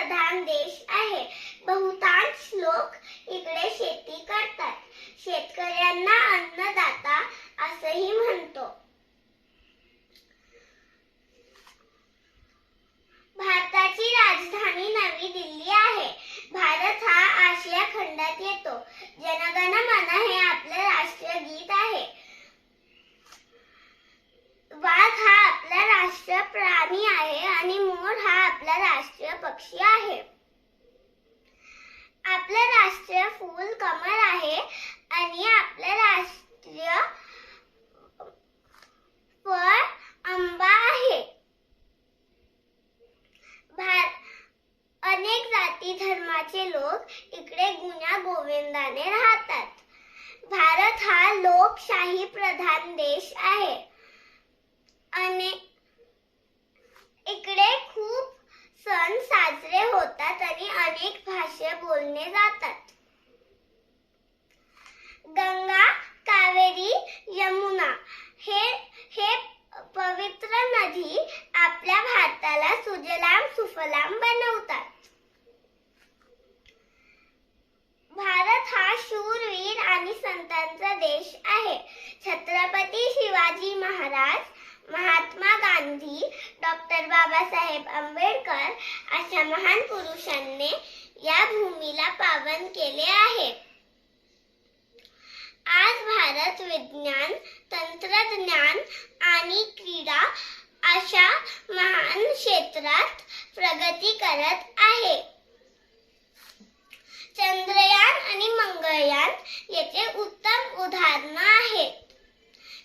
प्रधान देश आहे. बहुतांश लोक इकडे शेती करतात. शेतकऱ्यांना अन्नदाता असंही म्हणतो. भारताची राजधानी नवी दिल्ली आहे. भारत हा आशिया खंडात येतो. जनगण मन हे आपले राष्ट्रीय गीत आहे. वाघ हा आपला राष्ट्रीय प्राणी आहे आणि मोर हा आपला राष्ट्रीय पक्षी आहे. आपलं राष्ट्रीय फूल कमळ आहे आणि आपलं राष्ट्रीय फळ आंबा आहे. अनेक जाती धर्माचे लोक इकडे गुण्या गोविंदाने राहतात. भारत हा लोकशाही प्रधान देश आहे. इकडे खूप सण साजरे होतात आणि अनेक भाषा बोलले जातात. गंगा, कावेरी, यमुना हे पवित्र नदी आपल्या भारताला सुजलाम सुफलाम बनवतात. भारत हा शूरवीर आणि संतांचा देश आहे. छत्रपती शिवाजी महाराज, महात्मा गांधी, डॉक्टर बाबासाहेब आंबेडकर अशा महान पुरुषांनी या भूमीला पावन केले आहे. आज भारत विज्ञान, तंत्रज्ञान आणि क्रीडा अशा महान क्षेत्रात प्रगती करत आहे. चंद्रयान आणि मंगळयान याचे उत्तम उदाहरण आहेत.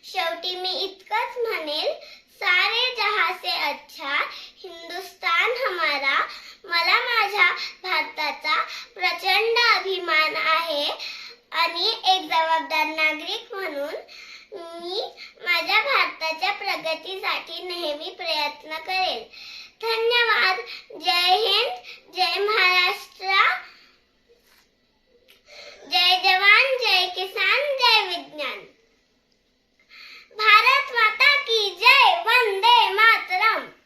शेवटी मी इतकंच म्हणेल, सारे जहां से अच्छा हिंदुस्तान हमारा. मला माझ्या भारताचा प्रचंड अभिमान आहे आणि एक जबाबदार नागरिक म्हणून मी माझ्या भारताच्या प्रगतीसाठी नेहमी प्रयत्न करेल. धन्यवाद. जय हिंद, जय महाराष्ट्र, जय जवान, जय किसान, जय विज्ञान. भारत माता की जय. वंदे मातरम.